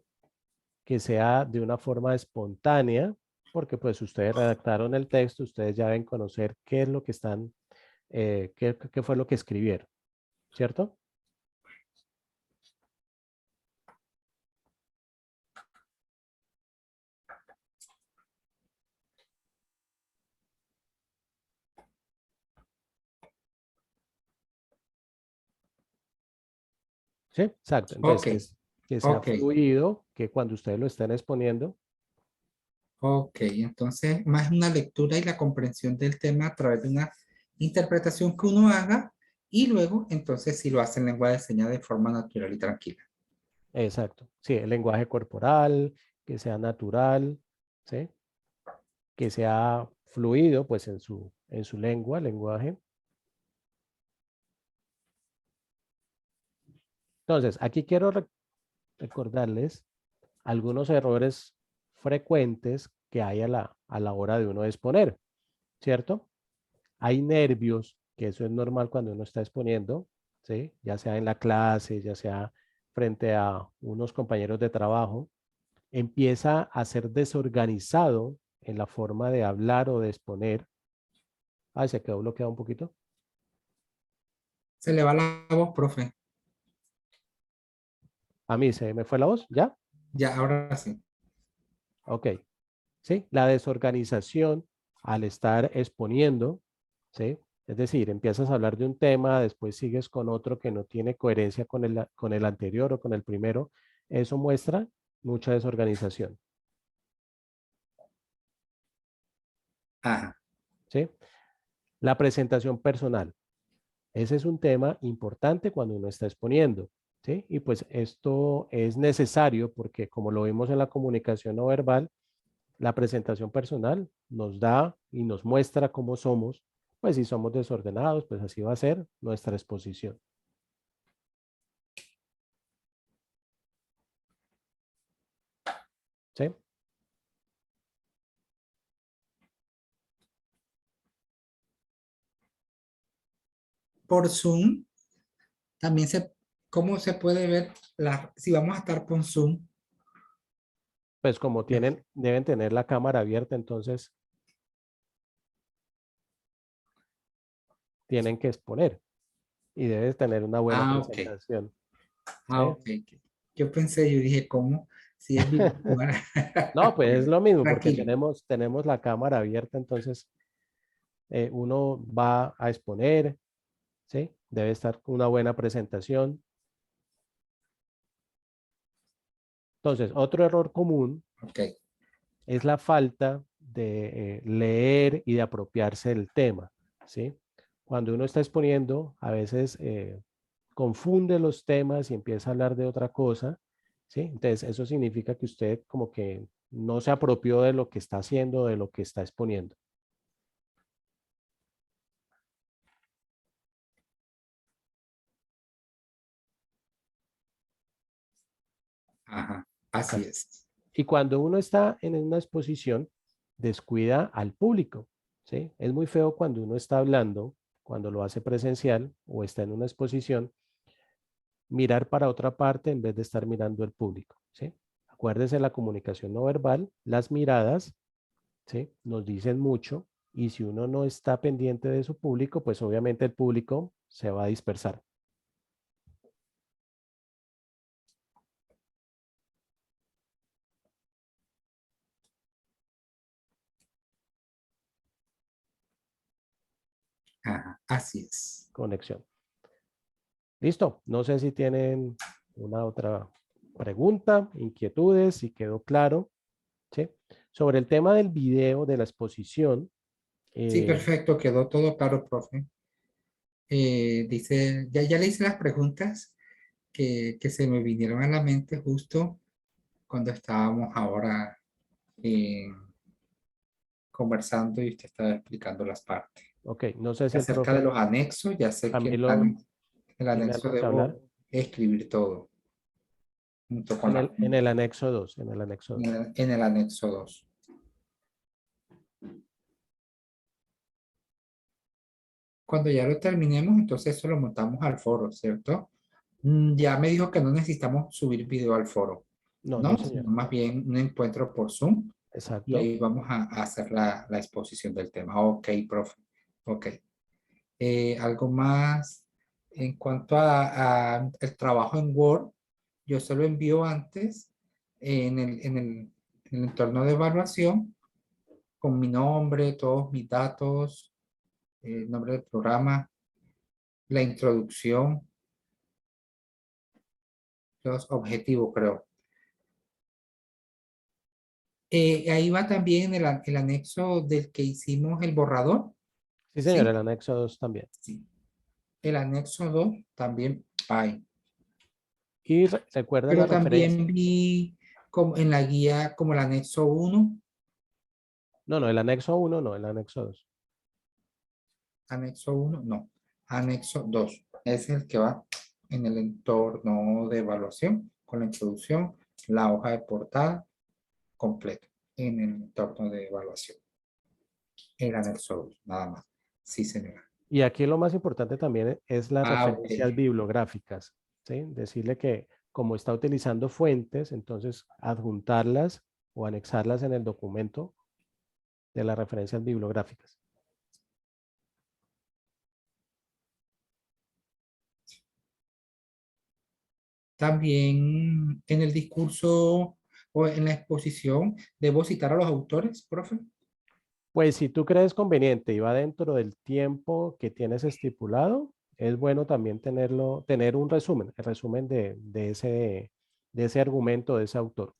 S1: Que sea de una forma espontánea, porque pues ustedes redactaron el texto, ustedes ya deben conocer qué es lo que están, qué fue lo que escribieron, ¿cierto? Sí, exacto. Entonces,
S2: Ok,
S1: que sea
S2: ok,
S1: fluido, que cuando ustedes lo estén exponiendo,
S2: ok. Entonces, más una lectura y la comprensión del tema a través de una interpretación que uno haga y luego, entonces, si lo hace en lengua de señas de forma natural y tranquila.
S1: exacto. Sí, el lenguaje corporal, que sea natural, ¿sí? que sea fluido pues en su lenguaje. Entonces, aquí quiero recordarles algunos errores frecuentes que hay a la hora de uno exponer, ¿cierto? Hay nervios, que eso es normal cuando uno está exponiendo, ¿sí? Ya sea en la clase, ya sea frente a unos compañeros de trabajo, empieza a ser desorganizado en la forma de hablar o de exponer. Ay, se quedó bloqueado un poquito.
S2: Se le va la voz, profe.
S1: A mí se me fue la voz, ¿ya?
S2: Ya, ahora sí.
S1: Ok. ¿Sí? La desorganización al estar exponiendo, ¿sí? Es decir, empiezas a hablar de un tema, después sigues con otro que no tiene coherencia con el anterior o con el primero. Eso muestra mucha desorganización,
S2: Ajá.
S1: ¿sí? La presentación personal. Ese es un tema importante cuando uno está exponiendo, ¿sí? Y pues esto es necesario porque como lo vimos en la comunicación no verbal, la presentación personal nos da y nos muestra cómo somos. Pues si somos desordenados, pues así va a ser nuestra exposición. ¿Sí?
S2: Por Zoom, también ¿cómo se puede ver si vamos a estar por Zoom?
S1: Pues como deben tener la cámara abierta, entonces tienen que exponer y debes tener una buena
S2: Ah, ok.
S1: presentación. ¿Sí?
S2: Ah, ok. Yo pensé, yo dije, ¿cómo? Si es virtual.
S1: No, pues es lo mismo porque
S2: Tranquilo.
S1: tenemos la cámara abierta, entonces uno va a exponer, ¿sí? Debe estar con una buena presentación. Entonces, otro error común
S2: Ok.
S1: es la falta de leer y de apropiarse del tema, ¿sí? Cuando uno está exponiendo, a veces confunde los temas y empieza a hablar de otra cosa, ¿sí? Entonces, eso significa que usted como que no se apropió de lo que está haciendo, de lo que está exponiendo.
S2: Ajá. Así
S1: Así.
S2: es.
S1: Y cuando uno está en una exposición, descuida al público, ¿sí? Es muy feo cuando uno está hablando, cuando lo hace presencial o está en una exposición, mirar para otra parte en vez de estar mirando el público, ¿sí? Acuérdese la comunicación no verbal, las miradas, ¿sí? Nos dicen mucho y si uno no está pendiente de su público, pues obviamente el público se va a dispersar.
S2: Ajá. Así es.
S1: Conexión. Listo. No sé si tienen una otra pregunta, inquietudes, si quedó claro, ¿sí? Sobre el tema del video, de la exposición,
S2: Sí,
S1: eh,
S2: perfecto. Quedó todo claro, profe. Dice, ya le hice las preguntas que se me vinieron a la mente justo cuando estábamos ahora eh, conversando y usted estaba explicando las partes.
S1: ok, no sé si el
S2: Acerca de
S1: profe
S2: los anexos, ya sé que
S1: Camilo
S2: el
S1: tiene
S2: anexo
S1: algo que hablar.
S2: debo escribir todo junto con la,
S1: En el anexo 2, en el anexo 2.
S2: en el anexo 2. Cuando ya lo terminemos, entonces eso lo montamos al foro, ¿cierto? Ya me dijo que no necesitamos subir video al foro,
S1: No, no,
S2: ¿no?
S1: señor.
S2: Sino más bien un encuentro por Zoom y
S1: Exacto.
S2: ahí vamos a hacer la exposición del tema. Ok, profe. Ok. Algo más en cuanto a el trabajo en Word, yo se lo envío antes en el entorno de evaluación con mi nombre, todos mis datos, el nombre del programa, la introducción, los objetivos, creo. Ahí va también el anexo del que hicimos el borrador,
S1: Sí, señor, el
S2: ¿sí?
S1: anexo 2 también.
S2: Sí. El anexo 2 también va ahí.
S1: Y recuerda la
S2: Pero
S1: referencia.
S2: también vi como en la guía como el anexo 1
S1: No, no, el anexo uno no, el anexo 2.
S2: Anexo uno no. Anexo 2 es el que va en el entorno de evaluación con la introducción, la hoja de portada completo en el entorno de evaluación. El anexo 2 nada más. Sí, señora.
S1: Y aquí lo más importante también es las
S2: Ah, ok.
S1: referencias bibliográficas, ¿sí? Decirle que como está utilizando fuentes, entonces adjuntarlas o anexarlas en el documento de las referencias bibliográficas.
S2: También en el discurso o en la exposición, ¿debo citar a los autores, profe?
S1: Pues si tú crees conveniente y va dentro del tiempo que tienes estipulado, es bueno también tener un resumen, el resumen de ese argumento, de ese autor.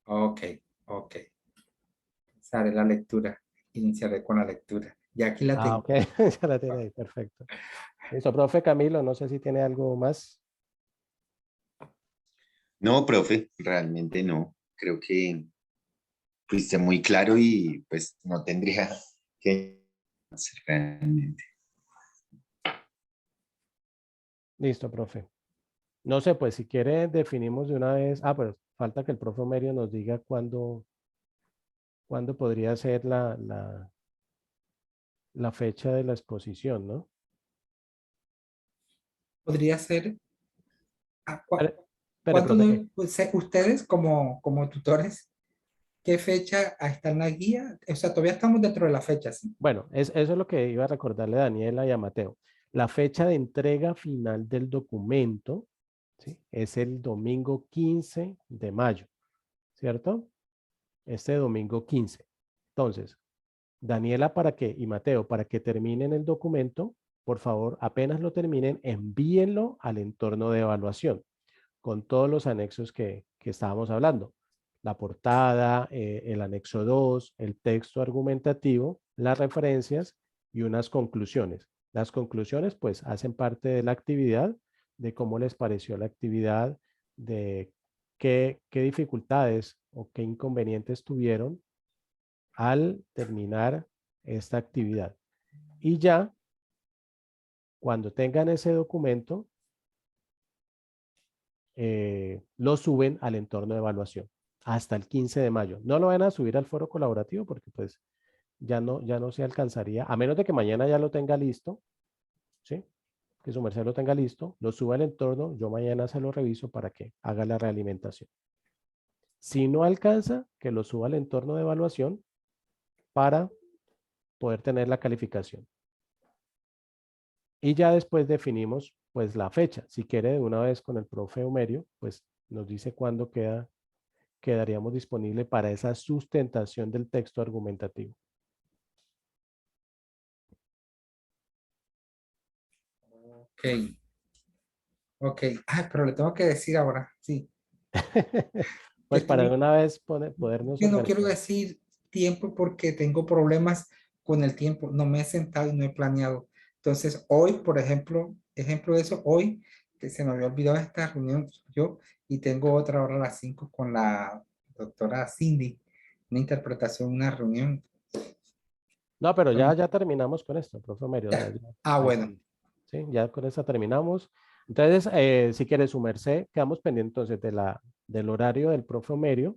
S2: Ok, ok. Haré la lectura. Iniciaré con la lectura. Ya aquí la
S1: Ah,
S2: tengo.
S1: ok, ya la tiene ahí, perfecto. Listo, profe Camilo, no sé si tiene algo más.
S3: No, profe, realmente no. Creo que fuiste muy claro y pues no tendría que hacer realmente.
S1: Listo, profe. No sé, pues si quiere definimos de una vez. Ah, pues falta que el profe Merio nos diga cuándo podría ser la fecha de la exposición, ¿no?
S2: Podría ser, ¿a
S1: Espere, espere,
S2: ¿cuánto
S1: profe.
S2: pues, ustedes como tutores, qué fecha está en la guía? O sea, todavía estamos dentro de la fecha, sí.
S1: Bueno, eso es lo que iba a recordarle a Daniela y a Mateo. La fecha de entrega final del documento, ¿sí? Es el domingo 15 de mayo, ¿cierto? Este domingo 15. Entonces, Daniela y Mateo, para que terminen el documento, por favor, apenas lo terminen, envíenlo al entorno de evaluación con todos los anexos que estábamos hablando. La portada, el anexo 2, el texto argumentativo, las referencias y unas conclusiones. Las conclusiones pues hacen parte de la actividad, de cómo les pareció la actividad, de qué dificultades o qué inconvenientes tuvieron al terminar esta actividad. Y ya, cuando tengan ese documento, lo suben al entorno de evaluación hasta el 15 de mayo. No lo van a subir al foro colaborativo porque pues ya no se alcanzaría, a menos de que mañana ya lo tenga listo, ¿sí? Que su merced lo tenga listo, lo suba al entorno, yo mañana se lo reviso para que haga la realimentación. Si no alcanza, que lo suba al entorno de evaluación para poder tener la calificación. Y ya después definimos pues la fecha. Si quiere de una vez con el profe Eumerio, pues nos dice cuándo quedaríamos disponible para esa sustentación del texto argumentativo.
S2: Ok, ok. Ah, pero le tengo que decir ahora, sí. Que
S1: Pues para de una vez podernos
S2: que no quiero
S1: organizar.
S2: decir tiempo porque tengo problemas con el tiempo. No me he sentado y no he planeado. Entonces, hoy, por ejemplo, ejemplo de eso, hoy que se me había olvidado esta reunión yo y tengo otra hora a las 5 con la doctora Cindy, una interpretación, una reunión.
S1: No, pero ya terminamos con esto, profe Eumerio. O sea,
S2: Ya. Ah, bueno.
S1: sí, ya con esta terminamos. Entonces, si quiere su merced, quedamos pendientes entonces del horario del profe Eumerio.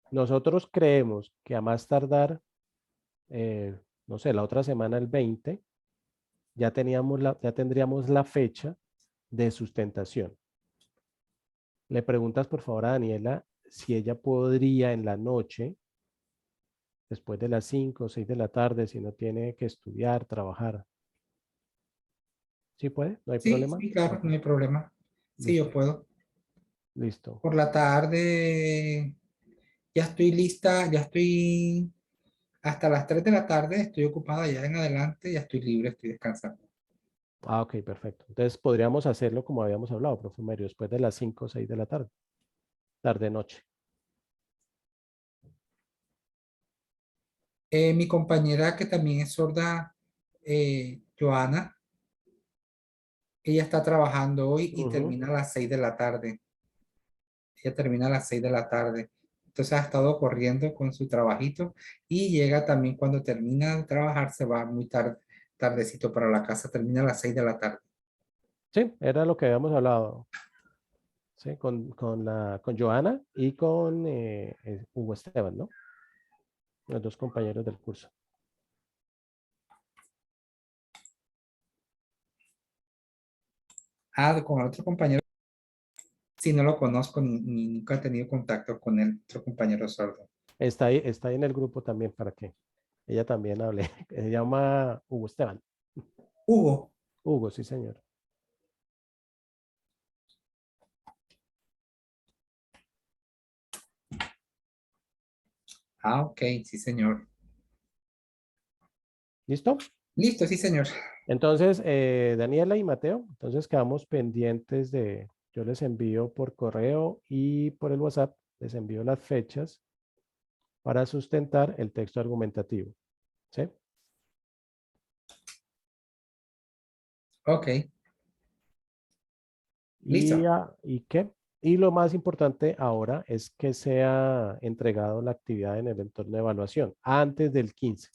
S1: Nosotros creemos que a más tardar, no sé, la otra semana, el 20, ya tendríamos la fecha de sustentación. Le preguntas por favor a Daniela si ella podría en la noche, después de las 5 o 6 de la tarde, si no tiene que estudiar, trabajar. ¿Sí puede? ¿No hay
S2: Sí,
S1: problema?
S2: sí, claro,
S1: Ok,
S2: no hay problema. Sí, yo
S1: listo,
S2: puedo.
S1: listo.
S2: Por la tarde ya estoy lista, ya estoy hasta las 3 de la tarde, estoy ocupada ya en adelante, ya estoy libre, estoy descansando.
S1: Ah, ok, perfecto. Entonces podríamos hacerlo como habíamos hablado, profe Mario, después de las 5 o 6 de la tarde, tarde-noche.
S2: Mi compañera que también es sorda, Joana, Ella está trabajando hoy y
S1: Ujú.
S2: termina a las 6 de la tarde. Ella termina a las 6 de la tarde. Entonces ha estado corriendo con su trabajito y llega también cuando termina de trabajar, se va muy tarde, tardecito para la casa, termina a las 6 de la tarde.
S1: Sí, era lo que habíamos hablado, ¿sí? Con Joana y con Hugo Esteban, ¿no? Los dos compañeros del curso.
S2: Ah, con el otro compañero, si no lo conozco ni nunca he tenido contacto con el otro compañero sordo.
S1: Está ahí en el grupo también para que ella también hable. Se llama Hugo Esteban.
S2: Hugo.
S1: Hugo, sí, señor.
S2: Ah, ok, sí, señor.
S1: ¿Listo?
S2: Listo, sí, señor.
S1: Entonces, Daniela y Mateo, entonces quedamos pendientes yo les envío por correo y por el WhatsApp, les envío las fechas para sustentar el texto argumentativo. ¿Sí?
S2: Ok,
S1: Y,
S2: listo.
S1: ¿y qué? Y lo más importante ahora es que sea entregado la actividad en el entorno de evaluación antes del 15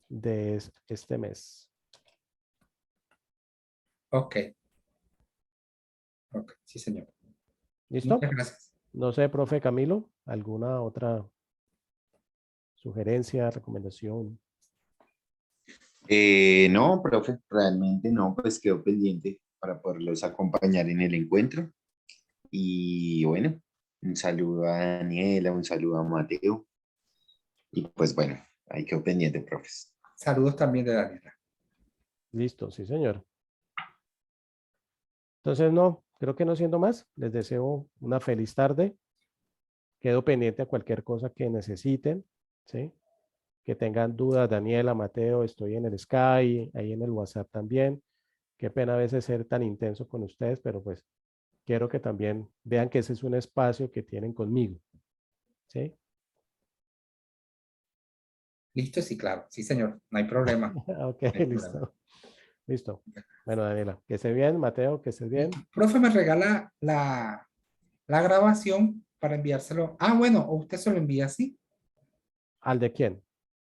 S1: de este mes.
S2: Ok, ok, sí, señor.
S1: ¿Listo?
S2: Muchas gracias.
S1: No sé, profe Camilo, ¿alguna otra sugerencia, recomendación?
S3: No, profe, realmente no, pues quedo pendiente para poderlos acompañar en el encuentro. Y bueno, un saludo a Daniela, un saludo a Mateo. Y pues bueno, ahí quedo pendiente, profes.
S2: Saludos también de Daniela.
S1: Listo, sí, señor. Entonces, no, creo que no siendo más, les deseo una feliz tarde. Quedo pendiente a cualquier cosa que necesiten, ¿sí? Que tengan dudas, Daniela, Mateo, estoy en el Sky, ahí en el WhatsApp también. Qué pena a veces ser tan intenso con ustedes, pero pues quiero que también vean que ese es un espacio que tienen conmigo, ¿sí?
S2: Listo, sí, claro. Sí, señor. No hay problema. No
S1: Ok,
S2: hay problema.
S1: listo. Listo. Bueno, Daniela, que esté bien, Mateo, que estés bien.
S2: Listo. Profe, ¿me regala la grabación para enviárselo? Ah, bueno, o usted se lo envía así.
S1: ¿Al de quién?